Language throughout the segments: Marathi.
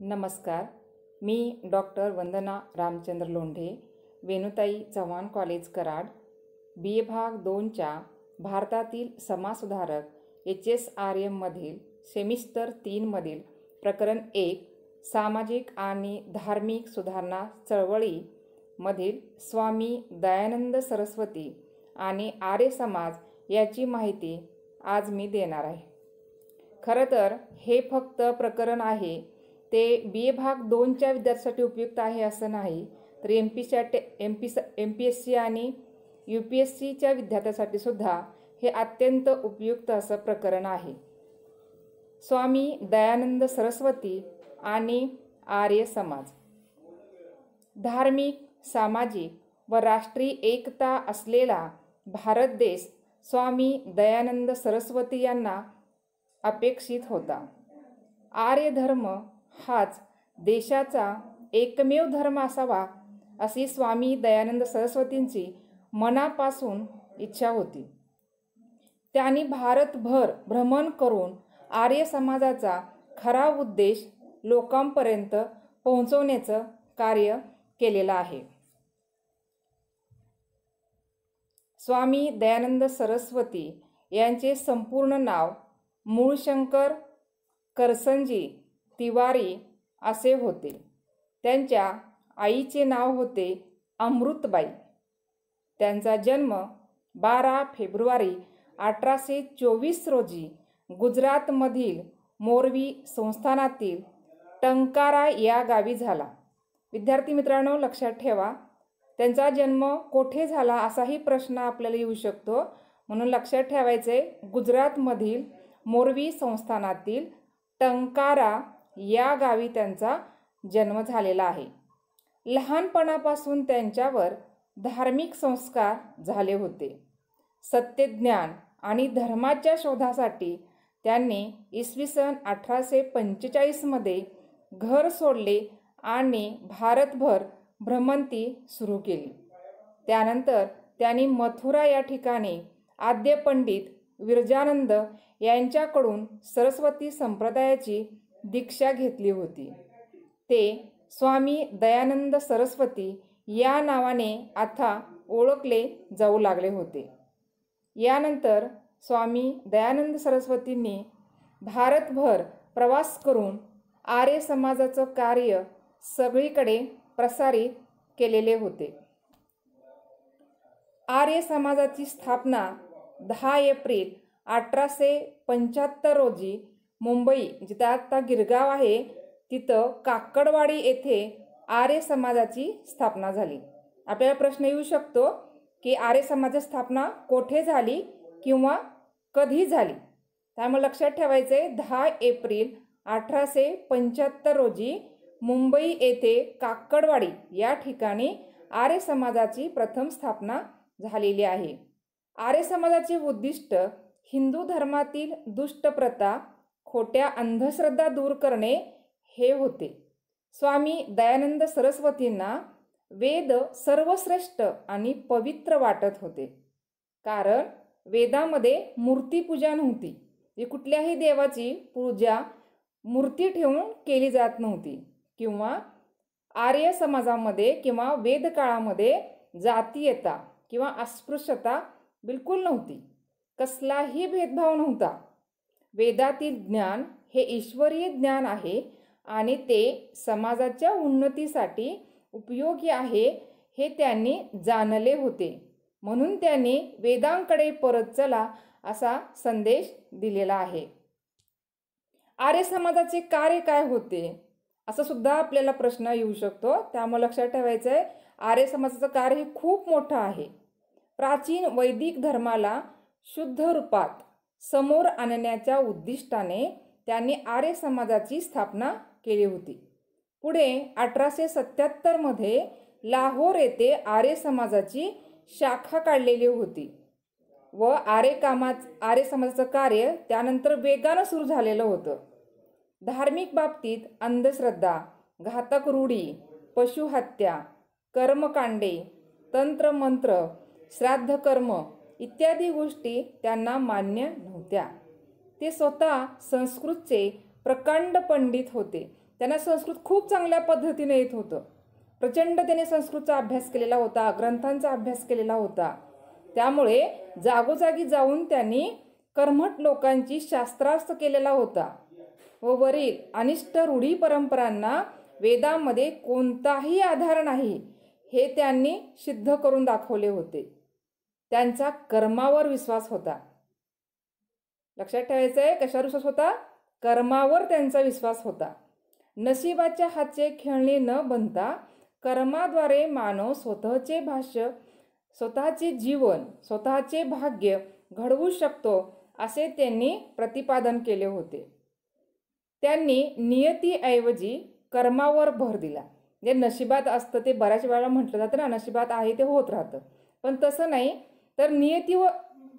नमस्कार. मी डॉक्टर वंदना रामचंद्र लोंढे, वेणुताई चव्हाण कॉलेज कराड, बी ए भाग 2च्या भारतातील समाजसुधारक HSRMमधील सेमिस्टर 3मधील प्रकरण 1 सामाजिक आणि धार्मिक सुधारणा चळवळीमधील स्वामी दयानंद सरस्वती आणि आर्य समाज याची माहिती आज मी देणार आहे. खरं तर हे फक्त प्रकरण आहे ते बी ए भाग 2च्या विद्यार्थ्यांसाठी उपयुक्त आहे असं नाही, तर MPSC आणि UPSCच्या विद्यार्थ्यांसाठी सुद्धा हे अत्यंत उपयुक्त असं प्रकरण आहे. स्वामी दयानंद सरस्वती आणि आर्य समाज. धार्मिक, सामाजिक व राष्ट्रीय एकता असलेला भारत देश स्वामी दयानंद सरस्वती यांना अपेक्षित होता. आर्य धर्म हाच देशाचा एकमेव धर्म असावा अशी स्वामी दयानंद सरस्वतींची मनापासून इच्छा होती. त्यांनी भारतभर भ्रमण करून आर्य समाजाचा खरा उद्देश लोकांपर्यंत पोहोचवण्याचं कार्य केलेलं आहे. स्वामी दयानंद सरस्वती यांचे संपूर्ण नाव मूळशंकर करसनजी तिवारी असे होते. त्यांच्या आईचे नाव होते अमृतबाई. त्यांचा जन्म 12 फेब्रुवारी 1824 रोजी गुजरातमधील मोरवी संस्थानातील टंकारा या गावी झाला. विद्यार्थी मित्रांनो, लक्षात ठेवा, त्यांचा जन्म कोठे झाला असाही प्रश्न आपल्याला येऊ शकतो, म्हणून लक्षात ठेवायचे गुजरातमधील मोरवी संस्थानातील टंकारा या गावी त्यांचा जन्म झालेला आहे. लहानपणापासून त्यांच्यावर धार्मिक संस्कार झाले होते. सत्यज्ञान आणि धर्माच्या शोधासाठी त्यांनी इसवी सन 1845मध्ये घर सोडले आणि भारतभर भ्रमंती सुरू केली. त्यानंतर त्यांनी मथुरा या ठिकाणी आद्य पंडित विरजानंद यांच्याकडून सरस्वती संप्रदायाची दीक्षा घेतली होती. ते स्वामी दयानंद सरस्वती या नावाने आता ओळखले जाऊ लागले होते. यानंतर स्वामी दयानंद सरस्वतींनी भारतभर प्रवास करून आर्य समाजाचं कार्य सगळीकडे प्रसारित केलेले होते. आर्य समाजाची स्थापना 10 एप्रिल 1875 रोजी मुंबई, जिथं आता गिरगाव आहे, तिथं काकडवाडी येथे आर्य समाजाची स्थापना झाली. आपल्याला प्रश्न येऊ शकतो की आर्य समाजाची स्थापना कोठे झाली किंवा कधी झाली. त्यामुळे लक्षात ठेवायचे 10 एप्रिल 1875 रोजी मुंबई येथे काकडवाडी या ठिकाणी आर्य समाजाची प्रथम स्थापना झालेली आहे. आर्य समाजाचे उद्दिष्ट हिंदू धर्मातील दुष्ट प्रथा, खोट्या अंधश्रद्धा दूर करणे हे होते. स्वामी दयानंद सरस्वतींना वेद सर्वश्रेष्ठ आणि पवित्र वाटत होते, कारण वेदामध्ये मूर्तीपूजा नव्हती. कुठल्याही देवाची पूजा मूर्ती ठेवून केली जात नव्हती, किंवा आर्य समाजामध्ये किंवा वेद काळामध्ये जातीयता किंवा अस्पृश्यता बिलकुल नव्हती. कसलाही भेदभाव नव्हता. वेदातील ज्ञान हे ईश्वरीय ज्ञान आहे आणि ते समाजाच्या उन्नतीसाठी उपयोगी आहे हे त्यांनी जाणले होते. म्हणून त्यांनी वेदांकडे परत चला असा संदेश दिलेला आहे. आर्य समाजाचे कार्य काय होते असं सुद्धा आपल्याला प्रश्न येऊ शकतो. त्यामुळे लक्षात ठेवायचं आहे, आर्य समाजाचं कार्य हे खूप मोठं आहे. प्राचीन वैदिक धर्माला शुद्ध रूपात समोर आणण्याच्या उद्दिष्टाने त्यांनी आर्य समाजाची स्थापना केली होती. पुढे 1877मध्ये लाहोर येथे आर्य समाजाची शाखा काढलेली होती व आर्य समाजाचं कार्य त्यानंतर वेगानं सुरू झालेलं होतं. धार्मिक बाबतीत अंधश्रद्धा, घातक रूढी, पशुहत्या, कर्मकांडे, तंत्रमंत्र, श्राद्धकर्म इत्यादी गोष्टी त्यांना मान्य नव्हत्या. ते स्वतः संस्कृतचे प्रकांड पंडित होते, त्यांना संस्कृत खूप चांगल्या पद्धतीने येत होतं. प्रचंड त्याने संस्कृतचा अभ्यास केलेला होता, ग्रंथांचा अभ्यास केलेला होता. त्यामुळे जागोजागी जाऊन त्यांनी कर्मठ लोकांची शास्त्रार्थ केलेला होता व वरील अनिष्ट रूढी परंपरांना वेदामध्ये कोणताही आधार नाही हे त्यांनी सिद्ध करून दाखवले होते. त्यांचा कर्मावर विश्वास होता. लक्षात ठेवायचं आहे, कशावर विश्वास होता? कर्मावर त्यांचा विश्वास होता. नशिबाच्या हातचे खेळणे न बनता कर्माद्वारे मानव स्वतःचे भाष्य, स्वतःचे जीवन, स्वतःचे भाग्य घडवू शकतो असे त्यांनी प्रतिपादन केले होते. त्यांनी नियतीऐवजी कर्मावर भर दिला. जे नशिबात असतं ते बऱ्याच वेळा म्हटलं जातं ना, नशिबात आहे ते होत राहतं, पण तसं नाही. तर नियतीवर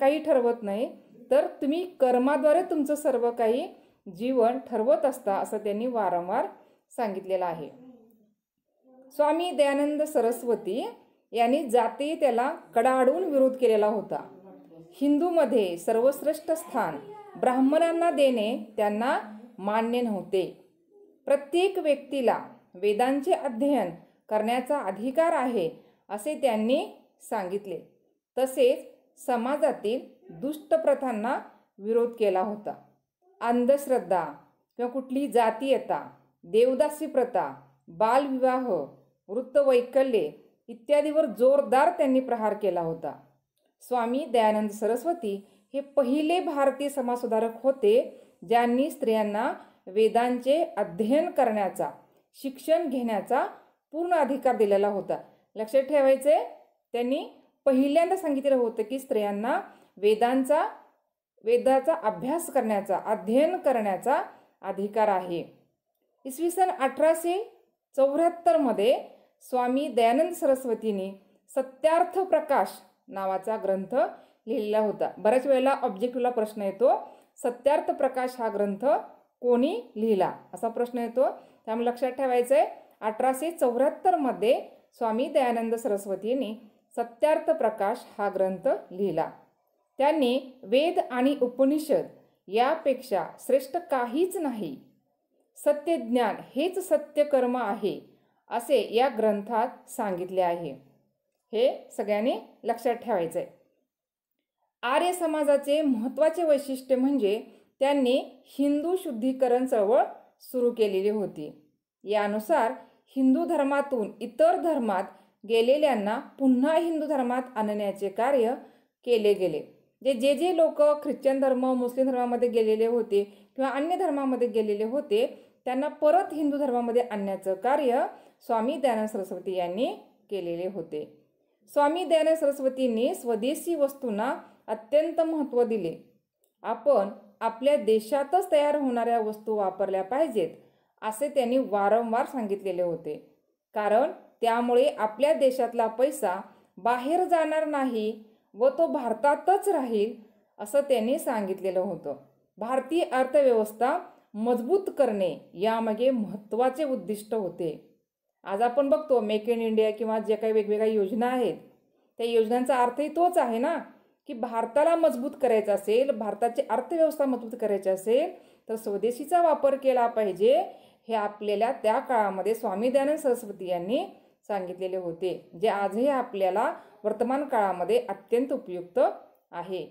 काही ठरवत नाही, तर तुम्ही कर्माद्वारे तुमचं सर्व काही जीवन ठरवत असता असं त्यांनी वारंवार सांगितलेलं आहे. स्वामी दयानंद सरस्वती यांनी जाती त्याला कडाडून विरोध केलेला होता. हिंदूमध्ये सर्वश्रेष्ठ स्थान ब्राह्मणांना देणे त्यांना मान्य नव्हते. प्रत्येक व्यक्तीला वेदांचे अध्ययन करण्याचा अधिकार आहे असे त्यांनी सांगितले. तसेच समाजातील दुष्ट प्रथांना विरोध केला होता. अंधश्रद्धा किंवा कुठली जातीयता, देवदासी प्रथा, बालविवाह, वृत्तवैकल्ये इत्यादीवर जोरदार त्यांनी प्रहार केला होता. स्वामी दयानंद सरस्वती हे पहिले भारतीय समाजसुधारक होते ज्यांनी स्त्रियांना वेदांचे अध्ययन करण्याचा, शिक्षण घेण्याचा पूर्ण अधिकार दिलेला होता. लक्षात ठेवायचे, त्यांनी पहिल्यांदा सांगितलेलं होतं की स्त्रियांना वेदाचा अभ्यास करण्याचा, अध्ययन करण्याचा अधिकार आहे. इसवी सन 1874 मध्ये स्वामी दयानंद सरस्वतींनी सत्यार्थ प्रकाश नावाचा ग्रंथ लिहिलेला होता. बऱ्याच वेळेला ऑब्जेक्टिव्हला प्रश्न येतो, सत्यार्थ प्रकाश हा ग्रंथ कोणी लिहिला असा प्रश्न येतो. त्यामुळे लक्षात ठेवायचं आहे, 1874 मध्ये स्वामी दयानंद सरस्वतींनी सत्यार्थ प्रकाश हा ग्रंथ लिहिला. त्यांनी वेद आणि उपनिषद यापेक्षा श्रेष्ठ काहीच नाही, सत्य ज्ञान हेच सत्य कर्म आहे असे या ग्रंथात सांगितले आहे. हे सगळ्यांनी लक्षात ठेवायचं आहे. आर्य समाजाचे महत्त्वाचे वैशिष्ट्य म्हणजे त्यांनी हिंदू शुद्धीकरण चळवळ सुरू केलेली होती. यानुसार हिंदू धर्मातून इतर धर्मात गेलेल्यांना पुन्हा हिंदू धर्मात आणण्याचे कार्य केले गेले. जे लोक ख्रिश्चन धर्म, मुस्लिम धर्मामध्ये गेलेले होते किंवा अन्य धर्मामध्ये गेलेले होते त्यांना परत हिंदू धर्मामध्ये आणण्याचं कार्य स्वामी दयानंद सरस्वती यांनी केलेले होते. स्वामी दयानंद सरस्वतींनी स्वदेशी वस्तूंना अत्यंत महत्त्व दिले. आपण आपल्या देशातच तयार होणाऱ्या वस्तू वापरल्या पाहिजेत असे त्यांनी वारंवार सांगितलेले होते. कारण त्यामुळे आपल्या देशातला पैसा बाहेर जाणार नाही व तो भारतातच राहील असं त्यांनी सांगितलेलं होतं. भारतीय अर्थव्यवस्था मजबूत करणे यामागे महत्त्वाचे उद्दिष्ट होते. आज आपण बघतो मेक इन इंडिया किंवा जे काही वेगवेगळ्या योजना आहेत त्या योजनांचा अर्थही तोच आहे ना, की भारताला मजबूत करायचं असेल, भारताची अर्थव्यवस्था मजबूत करायची असेल तर स्वदेशीचा वापर केला पाहिजे. हे आपल्याला त्या काळामध्ये स्वामी दयानंद सरस्वती यांनी सांगितलेले होते, जे आजही आपल्याला वर्तमान काळामध्ये अत्यंत उपयुक्त आहे.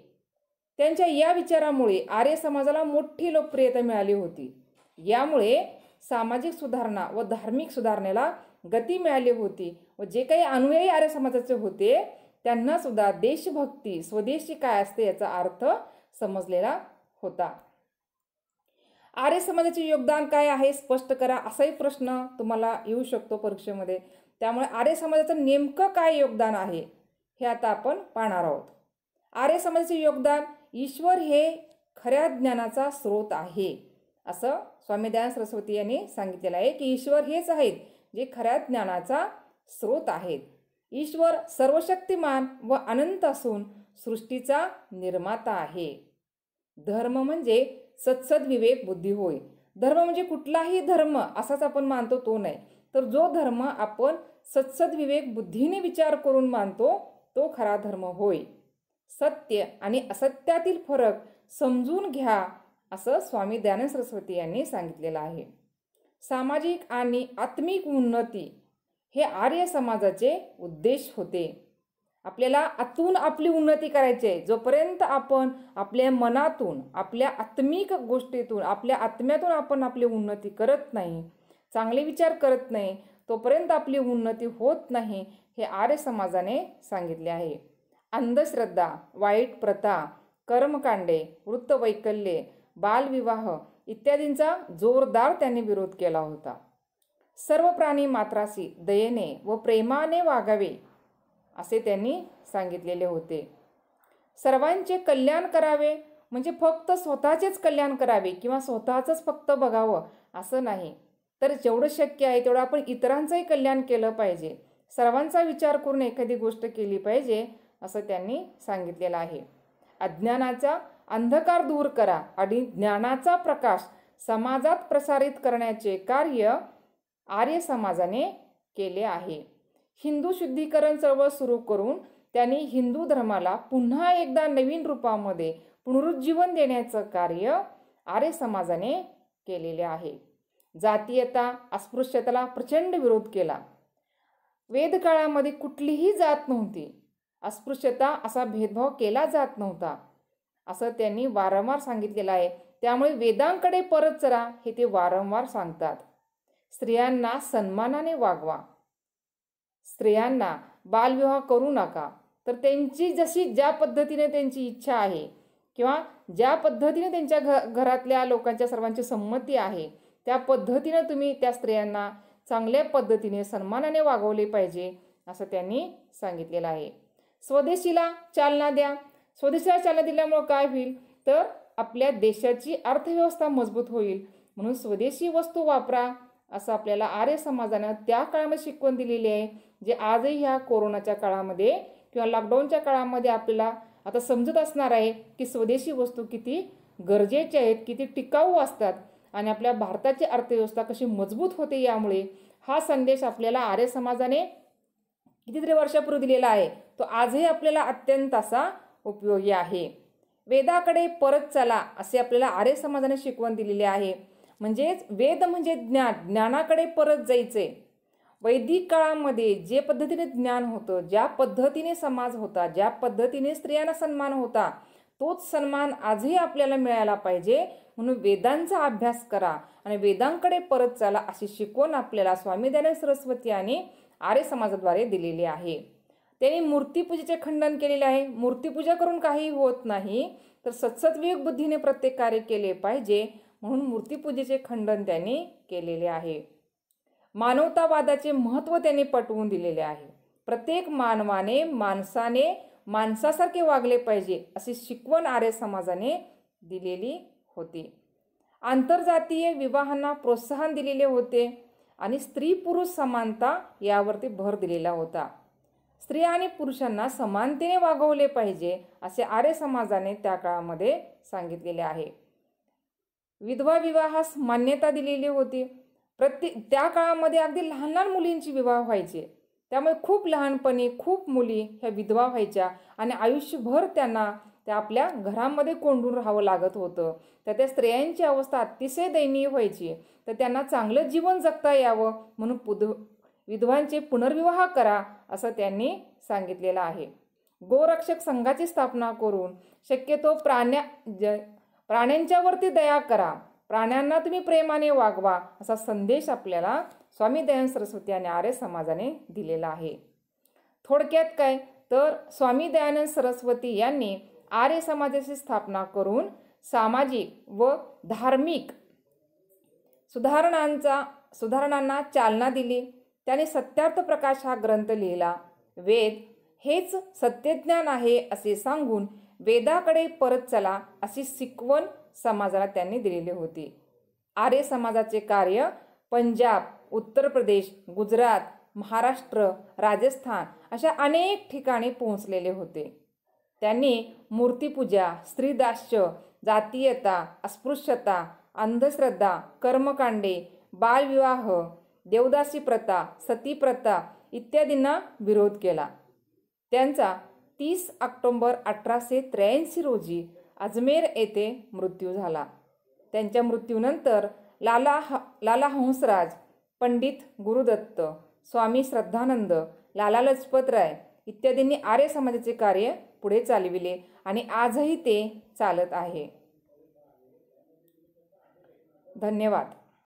त्यांच्या या विचारामुळे आर्य समाजाला मोठी लोकप्रियता मिळाली होती. यामुळे सामाजिक सुधारणा व धार्मिक सुधारणेला गती मिळाली होती व जे काही अनुयायी आर्य समाजाचे होते त्यांना सुद्धा देशभक्ती, स्वदेशी काय असते याचा अर्थ समजलेला होता. आर्य समाजाचे योगदान काय आहे स्पष्ट करा, असाही प्रश्न तुम्हाला येऊ शकतो परीक्षेमध्ये. त्यामुळे आर्य समाजाचं नेमकं काय योगदान आहे हे आता आपण पाहणार आहोत. आर्य समाजाचे योगदान, ईश्वर हे खऱ्या ज्ञानाचा स्रोत आहे असं स्वामी दयानंद सरस्वती यांनी सांगितलेलं आहे, की ईश्वर हेच आहेत जे खऱ्या ज्ञानाचा स्रोत आहेत. ईश्वर सर्वशक्तिमान व अनंत असून सृष्टीचा निर्माता आहे. धर्म म्हणजे सत्सद्विवेक बुद्धी होय. धर्म म्हणजे कुठलाही धर्म असाच आपण मानतो तो नाही, तर जो धर्म आपण सत्सद्विवेक बुद्धीने विचार करून मानतो तो खरा धर्म होय. सत्य आणि असत्यातील फरक समजून घ्या असं स्वामी दयानंद सरस्वती यांनी सांगितलेलं आहे. सामाजिक आणि आत्मिक उन्नती हे आर्य समाजाचे उद्देश होते. आपल्याला आतून आपली उन्नती करायची आहे. जोपर्यंत आपण आपल्या मनातून, आपल्या आत्मिक गोष्टीतून, आपल्या आत्म्यातून आपण आपली उन्नती करत नाही, चांगले विचार करत नाही, तोपर्यंत आपली उन्नती होत नाही, हे आर्य समाजाने सांगितले आहे. अंधश्रद्धा, वाईट प्रथा, कर्मकांडे, वृत्तवैकल्ये, बालविवाह इत्यादींचा जोरदार त्यांनी विरोध केला होता. सर्व प्राणी मात्रासी दयेने व प्रेमाने वागावे असे त्यांनी सांगितलेले होते. सर्वांचे कल्याण करावे म्हणजे फक्त स्वतःचेच कल्याण करावे किंवा स्वतःचंच फक्त बघावं असं नाही, तर जेवढं शक्य आहे तेवढं आपण इतरांचंही कल्याण केलं पाहिजे. सर्वांचा विचार करून एखादी गोष्ट केली पाहिजे असं त्यांनी सांगितलेलं आहे. अज्ञानाचा अंधकार दूर करा आणि ज्ञानाचा प्रकाश समाजात प्रसारित करण्याचे कार्य आर्य समाजाने केले आहे. हिंदू शुद्धीकरण चळवळ सुरू करून त्यांनी हिंदू धर्माला पुन्हा एकदा नवीन रूपामध्ये पुनरुज्जीवन देण्याचं कार्य आर्य समाजाने केलेले आहे. जातीयता, अस्पृश्यतेला प्रचंड विरोध केला. वेदकाळामध्ये कुठलीही जात नव्हती, अस्पृश्यता असा भेदभाव केला जात नव्हता असं त्यांनी वारंवार सांगितलेलं आहे. त्यामुळे वेदांकडे परत चला हे ते वारंवार सांगतात. स्त्रियांना सन्मानाने वागवा, स्त्रियांना बालविवाह करू नका, तर त्यांची जशी ज्या पद्धतीने त्यांची इच्छा आहे किंवा ज्या पद्धतीने त्यांच्या घरातल्या लोकांच्या सर्वांची संमती आहे त्या पद्धतीने तुम्ही त्या स्त्रियांना चांगल्या पद्धतीने सन्मानाने वागवले पाहिजे असं त्यांनी सांगितलेलं आहे. स्वदेशीला चालना द्या. स्वदेशीला चालना दिल्यामुळे काय होईल तर आपल्या देशाची अर्थव्यवस्था मजबूत होईल. म्हणून स्वदेशी वस्तू वापरा असं आपल्याला आर्य समाजानं त्या काळामध्ये शिकवण दिलेली आहे, जे आजही ह्या कोरोनाच्या काळामध्ये किंवा लॉकडाऊनच्या काळामध्ये आपल्याला आता समजत असणार आहे की स्वदेशी वस्तू किती गरजेच्या आहेत, किती टिकाऊ असतात आणि आपल्या भारताची अर्थव्यवस्था कशी मजबूत होते. यामुळे हा संदेश आपल्याला आर्य समाजाने कितीतरी वर्षापूर्वी दिलेला आहे, तो आजही आपल्याला अत्यंत असा उपयोगी आहे. वेदाकडे परत चला असे आपल्याला आर्य समाजाने शिकवण दिलेली आहे. म्हणजेच वेद म्हणजे ज्ञान, ज्ञानाकडे परत जायचे. वैदिक काळामध्ये जे पद्धतीने ज्ञान होतं, ज्या पद्धतीने समाज होता, ज्या पद्धतीने स्त्रियांना सन्मान होता, तोच सन्मान आजही आपल्याला मिळायला पाहिजे. म्हणून वेदांचा अभ्यास करा आणि वेदांकडे परत चला अशी शिकवण आपल्याला स्वामी दयानंद सरस्वती आणि आर्य समाजाद्वारे दिलेली आहे. त्यांनी मूर्तीपूजेचे खंडन केलेले आहे. मूर्तीपूजा करून काही होत नाही, तर सत्सद्विवेक बुद्धीने प्रत्येक कार्य केले पाहिजे, म्हणून मूर्तीपूजेचे खंडन त्यांनी केलेले आहे. मानवतावादाचे महत्त्व त्यांनी पटवून दिलेले आहे. प्रत्येक माणसाने माणसासारखे वागले पाहिजे अशी शिकवण आर्य समाजाने दिलेली होती. आंतरजातीय विवाहांना प्रोत्साहन दिलेले होते आणि स्त्री पुरुष समानता यावरती भर दिलेला होता. स्त्रिया आणि पुरुषांना समानतेने वागवले पाहिजे असे आर्य समाजाने त्या काळामध्ये सांगितलेले आहे. विधवा विवाहास मान्यता दिलेली होती. त्या काळामध्ये अगदी लहान लहान मुलींची विवाह व्हायचे, त्यामुळे खूप लहानपणी खूप मुली ह्या विधवा व्हायच्या आणि आयुष्यभर त्यांना त्या आपल्या घरामध्ये कोंडून राहावं लागत होतं. तर त्या स्त्रियांची अवस्था अतिशय दयनीय व्हायची. तर त्यांना चांगलं जीवन जगता यावं म्हणून विधवांचे पुनर्विवाह करा असं त्यांनी सांगितलेलं आहे. गोरक्षक संघाची स्थापना करून शक्यतो प्राण्यांच्यावरती दया करा, प्राण्यांना तुम्ही प्रेमाने वागवा असा संदेश आपल्याला स्वामी दयानंद सरस्वती आणि आर्य समाजाने दिलेला आहे. थोडक्यात काय तर स्वामी दयानंद सरस्वती यांनी आर्य समाजाची स्थापना करून सामाजिक व धार्मिक सुधारणांना चालना दिली. त्यांनी सत्यार्थ प्रकाश हा ग्रंथ लिहिला. वेद हेच सत्यज्ञान आहे असे सांगून वेदाकडे परत चला अशी शिकवण समाजाला त्यांनी दिलेली होती. आर्य समाजाचे कार्य पंजाब, उत्तर प्रदेश, गुजरात, महाराष्ट्र, राजस्थान अशा अनेक ठिकाणी पोहोचलेले होते. त्यांनी मूर्तीपूजा, स्त्रीदास्य, जातीयता, अस्पृश्यता, अंधश्रद्धा, कर्मकांडे, बालविवाह, देवदासी प्रथा, सती प्रथा इत्यादींना विरोध केला. त्यांचा 30 ऑक्टोबर 1883 रोजी अजमेर येथे मृत्यू झाला. त्यांच्या मृत्यूनंतर लाला हंसराज, पंडित गुरुदत्त, स्वामी श्रद्धानंद, लाला लजपत राय इत्यादींनी आर्य समाजाचे कार्य पुढे चालविले आणि आजही ते चालत आहे. धन्यवाद.